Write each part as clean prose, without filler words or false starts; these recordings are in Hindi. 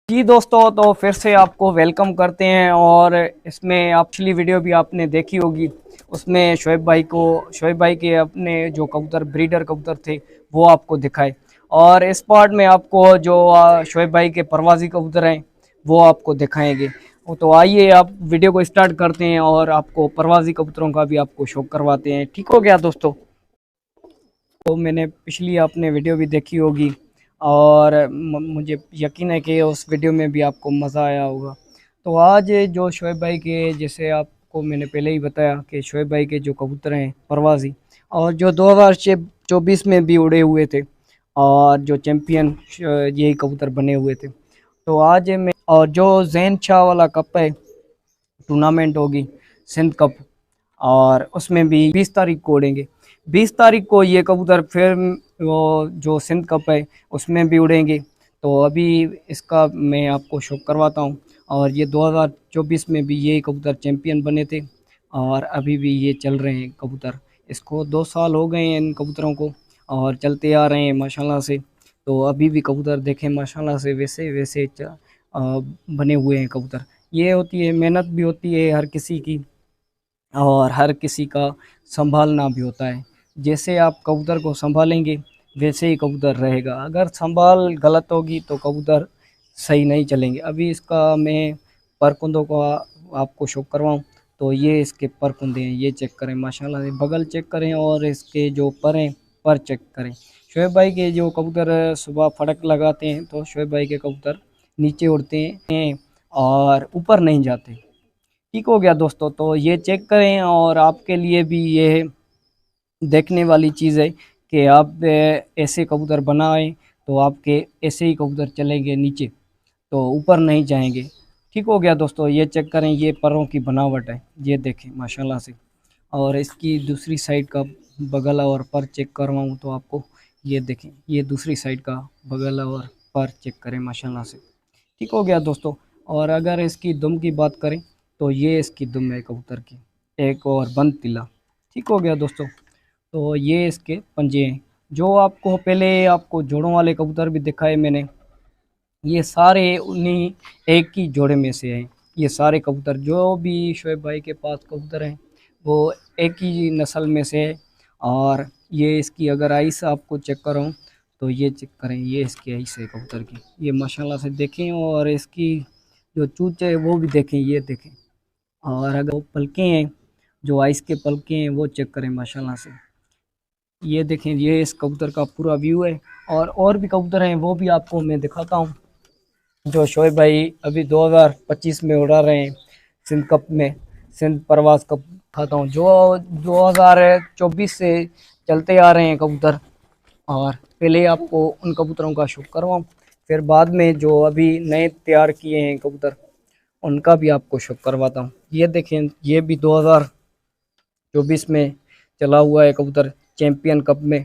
जी दोस्तों, तो फिर से आपको वेलकम करते हैं। और इसमें आप पिछली वीडियो भी आपने देखी होगी। उसमें शोएब भाई के अपने जो कबूतर ब्रीडर कबूतर थे वो आपको दिखाए। और इस पार्ट में आपको जो शोएब भाई के परवाजी कबूतर हैं वो आपको दिखाएंगे। तो आइए आप वीडियो को स्टार्ट करते हैं और आपको परवाजी कबूतरों का भी आपको शौक करवाते हैं। ठीक हो गया दोस्तों? तो मैंने पिछली आपने वीडियो भी देखी होगी और मुझे यकीन है कि उस वीडियो में भी आपको मज़ा आया होगा। तो आज जो शोएब भाई के, जैसे आपको मैंने पहले ही बताया कि शोएब भाई के जो कबूतर हैं परवाज़ी, और जो 2024 में भी उड़े हुए थे और जो चैम्पियन यही कबूतर बने हुए थे। तो आज मैं, और जो जैन शाह वाला कप है, टूर्नामेंट होगी सिंध कप, और उसमें भी 20 तारीख को उड़ेंगे। 20 तारीख को ये कबूतर फिर वो जो सिंध कप है उसमें भी उड़ेंगे। तो अभी इसका मैं आपको शो करवाता हूँ। और ये 2024 में भी ये कबूतर चैम्पियन बने थे और अभी भी ये चल रहे हैं कबूतर। इसको 2 साल हो गए हैं इन कबूतरों को और चलते आ रहे हैं माशाल्लाह से। तो अभी भी कबूतर देखें माशाल्लाह से वैसे वैसे बने हुए हैं कबूतर। ये होती है, मेहनत भी होती है हर किसी की और हर किसी का संभालना भी होता है। जैसे आप कबूतर को संभालेंगे वैसे ही कबूतर रहेगा। अगर संभाल गलत होगी तो कबूतर सही नहीं चलेंगे। अभी इसका मैं परकुंदों को आपको शो करवाऊँ तो ये इसके परकुंदे हैं, ये चेक करें माशाल्लाह से। बगल चेक करें और इसके जो पर हैं पर चेक करें। शोएब भाई के जो कबूतर सुबह फड़क लगाते हैं तो शोएब भाई के कबूतर नीचे उड़ते हैं और ऊपर नहीं जाते। ठीक हो गया दोस्तों? तो ये चेक करें और आपके लिए भी ये देखने वाली चीज़ है कि आप ऐसे कबूतर बनाएं तो आपके ऐसे ही कबूतर चलेंगे नीचे, तो ऊपर नहीं जाएंगे। ठीक हो गया दोस्तों? ये चेक करें, ये परों की बनावट है, ये देखें माशाल्लाह से। और इसकी दूसरी साइड का बगल और पर चेक करवाऊँ तो आपको ये देखें, ये दूसरी साइड का बगल और पर चेक करें माशाल्लाह से। ठीक हो गया दोस्तों? और अगर इसकी दुम की बात करें तो ये इसकी दुम है कबूतर की, एक और बंद तिला। ठीक हो गया दोस्तों? तो ये इसके पंजे हैं। जो आपको पहले आपको जोड़ों वाले कबूतर भी दिखाए मैंने, ये सारे उन्हीं एक ही जोड़े में से हैं। ये सारे कबूतर जो भी शोएब भाई के पास कबूतर हैं वो एक ही नस्ल में से है। और ये इसकी अगर आइस आपको चेक कराऊँ तो ये चेक करें, ये इसकी आइस है कबूतर की, ये माशाल्लाह से देखें। और इसकी जो चूंच है वो भी देखें, ये देखें। और अगर वो पलकें हैं, जो आइस के पलकें हैं वो चेक करें माशाल्लाह से। ये देखें, ये इस कबूतर का पूरा व्यू है। और भी कबूतर हैं वो भी आपको मैं दिखाता हूँ जो शोएब भाई अभी 2025 में उड़ा रहे हैं सिंध कप में, सिंध प्रवास कप खाता हूँ जो 2024 से चलते आ रहे हैं कबूतर। और पहले आपको उन कबूतरों का शौक करवाऊँ, फिर बाद में जो अभी नए तैयार किए हैं कबूतर उनका भी आपको शौक करवाता हूँ। ये देखें, ये भी 2024 में चला हुआ है कबूतर चैम्पियन कप में।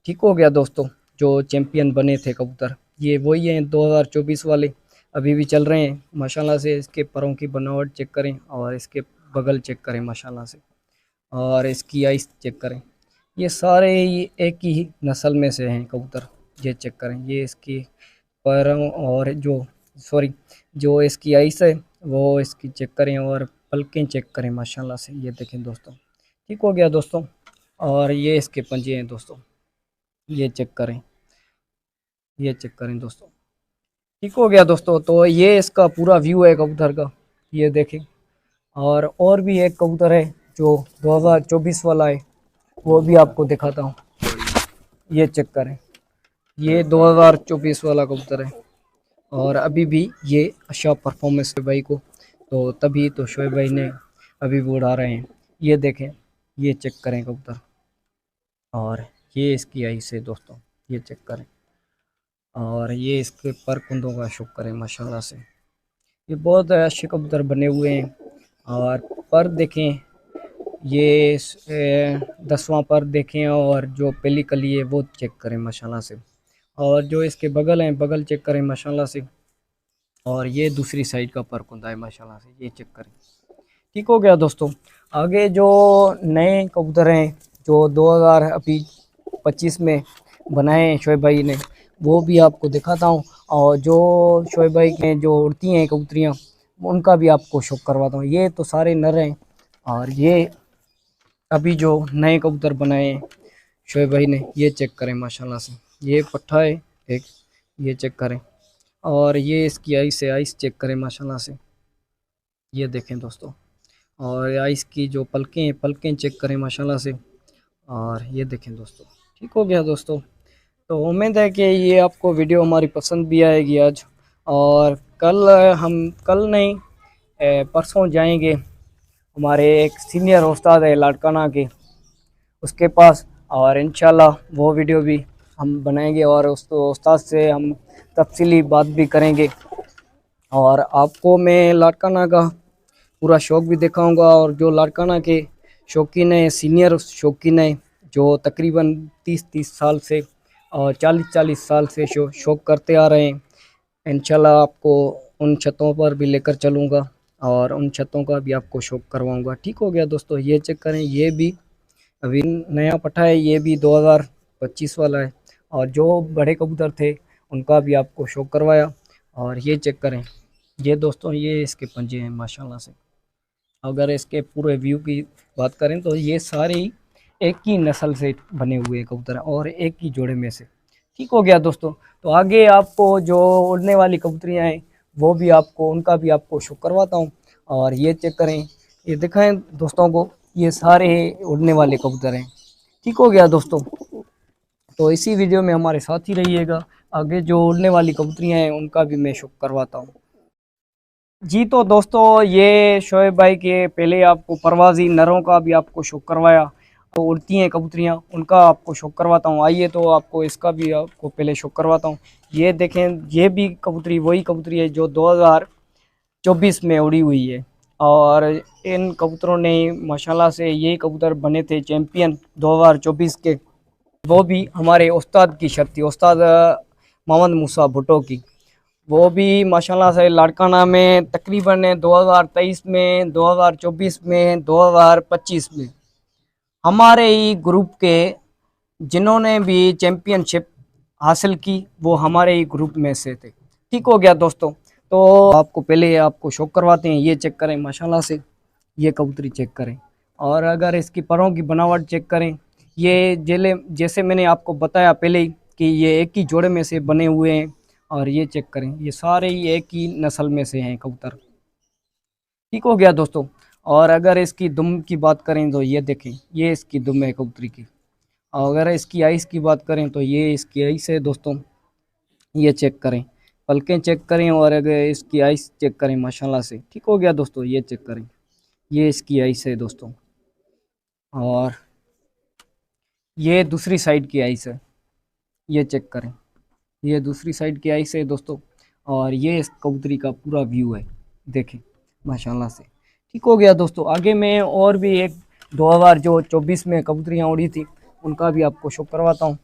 ठीक हो गया दोस्तों? जो चैम्पियन बने थे कबूतर ये वही हैं 2024 वाले, अभी भी चल रहे हैं माशाल्लाह से। इसके परों की बनावट चेक करें और इसके बगल चेक करें माशाल्लाह से, और इसकी आइस चेक करें। ये सारे ही एक ही नस्ल में से हैं कबूतर, ये चेक करें। ये इसकी पैरों और जो सॉरी जो इसकी आइस है वो इसकी चेक करें और पलकें चेक करें माशाल्लाह से, ये देखें दोस्तों। ठीक हो गया दोस्तों? और ये इसके पंजे हैं दोस्तों, ये चेक करें, ये चेक करें दोस्तों। ठीक हो गया दोस्तों? तो ये इसका पूरा व्यू है कबूतर का, ये देखें। और भी एक कबूतर है जो 2024 वाला है, वो भी आपको दिखाता हूँ, ये चेक करें। ये 2024 वाला कबूतर है और अभी भी ये अच्छा परफॉर्मेंस है भाई को, तो तभी तो शोएब भाई ने अभी भी उड़ा रहे हैं। ये देखें, ये चेक करें कबूतर। और ये इसकी आई से दोस्तों, ये चेक करें। और ये इसके पर कुंदों का शुक्र करें माशाल्लाह से। ये बहुत अच्छे कबूतर बने हुए हैं। और पर देखें, ये 10वां पर देखें और जो पहली कली है वो चेक करें माशाल्लाह से। और जो इसके बगल हैं बगल चेक करें माशाल्लाह से। और ये दूसरी साइड का पर कुंदा है माशाल्लाह से, ये चेक करें। ठीक हो गया दोस्तों? आगे जो नए कबूतर हैं जो 2025 में बनाए हैं शोएब भाई ने, वो भी आपको दिखाता हूँ। और जो शोएब भाई के जो उड़ती हैं कबूतरियाँ, उनका भी आपको शौक करवाता हूँ। ये तो सारे नर हैं, और ये अभी जो नए कबूतर बनाए हैं शोएब भाई ने, ये चेक करें माशाल्लाह से। ये पट्ठा है एक, ये चेक करें। और ये इसकी आइस चेक करें माशाल्लाह से, ये देखें दोस्तों। और आइस की जो पलकें चेक करें माशाल्लाह से। और ये देखें दोस्तों, ठीक हो गया दोस्तों। तो उम्मीद है कि ये आपको वीडियो हमारी पसंद भी आएगी आज। और कल हम, कल नहीं, परसों जाएंगे हमारे एक सीनियर उस्ताद है लाड़काना के, उसके पास। और इंशाल्लाह वो वीडियो भी हम बनाएंगे, और उस उस्ताद से हम तफसीली बात भी करेंगे। और आपको मैं लाड़काना का पूरा शौक़ भी दिखाऊंगा। और जो लाड़काना के शौकीन है, सीनियर शौकीन है, जो तकरीबन 30-30 साल से और 40-40 साल से शौक़ करते आ रहे हैं, इंशाल्लाह आपको उन छतों पर भी लेकर चलूँगा, और उन छतों का भी आपको शौक़ करवाऊँगा। ठीक हो गया दोस्तों। ये चेक करें, ये भी अभी नया पठा है, ये भी 2025 वाला है। और जो बड़े कबूतर थे उनका भी आपको शौक़ करवाया। और ये चेक करें, ये दोस्तों, ये इसके पंजे हैं माशाल्लाह से। अगर इसके पूरे व्यू की बात करें तो ये सारे ही एक ही नस्ल से बने हुए कबूतर हैं, और एक ही जोड़े में से। ठीक हो गया दोस्तों। तो आगे आपको जो उड़ने वाली कबूतरियाँ हैं, वो भी आपको, उनका भी आपको शो करवाता हूँ। और ये चेक करें, ये दिखाएं दोस्तों को, ये सारे उड़ने वाले कबूतर हैं। ठीक हो गया दोस्तों। तो इसी वीडियो में हमारे साथ ही रहिएगा। आगे जो उड़ने वाली कबूतरियाँ हैं उनका भी मैं शो करवाता हूँ। जी तो दोस्तों, ये शोएब भाई के पहले आपको परवाज़ी नरों का भी आपको शो करवाया। तो उड़ती हैं कबूतरियाँ, उनका आपको शो करवाता हूँ। आइए तो आपको इसका भी आपको पहले शो करवाता हूँ। ये देखें, ये भी कबूतरी वही कबूतरी है जो 2024 में उड़ी हुई है। और इन कबूतरों ने माशाल्लाह से, ये कबूतर बने थे चैम्पियन 2024 के। वो भी हमारे उस्ताद की शर्त थी, उस्ताद मोहम्मद मूसा भुट्टो की। वो भी माशाल्लाह से लाड़काना में तकरीबन 2023 में, 2024 में, 2025 में हमारे ही ग्रुप के जिन्होंने भी चैम्पियनशिप हासिल की, वो हमारे ही ग्रुप में से थे। ठीक हो गया दोस्तों। तो आपको पहले आपको शो करवाते हैं। ये चेक करें माशाल्लाह से, ये कबूतरी चेक करें। और अगर इसकी परों की बनावट चेक करें, ये जेले जैसे मैंने आपको बताया पहले ही कि ये एक ही जोड़े में से बने हुए हैं। और ये चेक करें, ये सारे ही एक ही नस्ल में से हैं कबूतर। ठीक हो गया दोस्तों। और अगर इसकी दुम की बात करें तो ये देखें, ये इसकी दुम है कबूतरी की। और अगर इसकी आइस की बात करें तो ये इसकी आइस है दोस्तों। ये चेक करें, पलकें चेक करें, और अगर इसकी आइस चेक करें माशाल्लाह से। ठीक हो गया दोस्तों। ये चेक करें, ये इसकी आइस है दोस्तों। और ये दूसरी साइड की आइस है, ये चेक करें, ये दूसरी साइड की आइस है दोस्तों। और ये इस कबूतरी का पूरा व्यू है, देखें माशाल्लाह से। ठीक हो गया दोस्तों। आगे मैं और भी एक 2024 में कबूतरियाँ उड़ी थी, उनका भी आपको शो करवाता हूँ।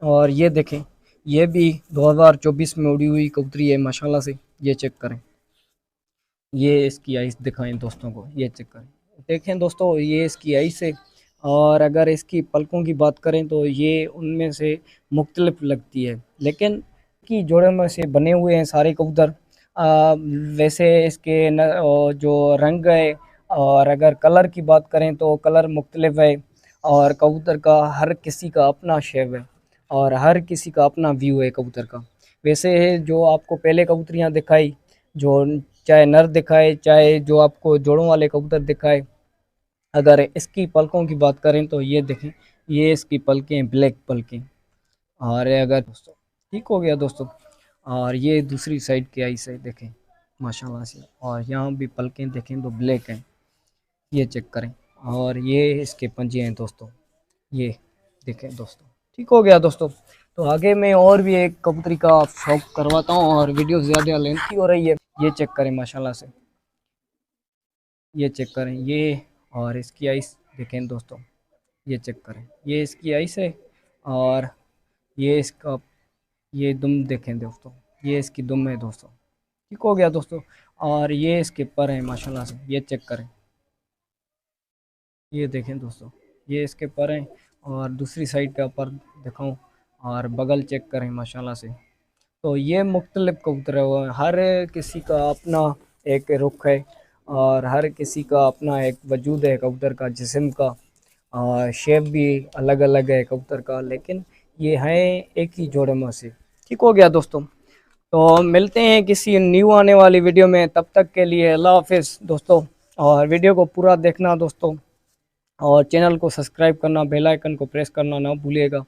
और ये देखें, ये भी 2024 में उड़ी हुई कबूतरी है माशाल्लाह से। ये चेक करें, ये इसकी आइस दिखाएं दोस्तों को, ये चेक करें। देखें दोस्तों, ये इसकी आइस है। और अगर इसकी पलकों की बात करें तो ये उनमें से मुख्तलिफ लगती है, लेकिन की जोड़े में से बने हुए हैं सारे कबूतर। वैसे इसके जो रंग है, और अगर कलर की बात करें तो कलर मुख्तलिफ है। और कबूतर का हर किसी का अपना शेप है, और हर किसी का अपना व्यू है कबूतर का। वैसे जो आपको पहले कबूतरियाँ दिखाई, जो चाहे नर दिखाए, चाहे जो आपको जोड़ों वाले कबूतर दिखाए, अगर इसकी पलकों की बात करें तो ये देखें, ये इसकी पलकें ब्लैक पलकें। और अगर दोस्तों, ठीक हो गया दोस्तों। और ये दूसरी साइड की आई से देखें माशाल्लाह से। और यहाँ भी पलकें देखें तो ब्लैक हैं, ये चेक करें। और ये इसके पंजे हैं दोस्तों, ये देखें दोस्तों। ठीक हो गया दोस्तों। तो आगे मैं और भी एक कबूतरी का शौक करवाता हूँ, और वीडियो ज़्यादा लेंथी हो रही है। ये चेक करें माशाल्लाह से, ये चेक करें, ये और इसकी आइस देखें दोस्तों। ये चेक करें, ये इसकी आइस है। और ये इसका, ये दुम देखें दोस्तों, ये इसकी दुम है दोस्तों। ठीक हो गया दोस्तों। और ये इसके पर हैं माशाल्लाह से, ये चेक करें, ये देखें दोस्तों, ये इसके पर हैं। और दूसरी साइड का पर दिखाऊं, और बगल चेक करें माशाल्लाह से। तो ये मुख्तलिफ कबूतर है, वो हर किसी का अपना एक रुख है और हर किसी का अपना एक वजूद है कबूतर का, जिस्म का शेप भी अलग अलग है कबूतर का, लेकिन ये है एक ही जोड़े में से। ठीक हो गया दोस्तों, तो मिलते हैं किसी न्यू आने वाली वीडियो में, तब तक के लिए अल्लाह हाफिज़ दोस्तों। और वीडियो को पूरा देखना दोस्तों, और चैनल को सब्सक्राइब करना, बेल आइकन को प्रेस करना ना भूलिएगा।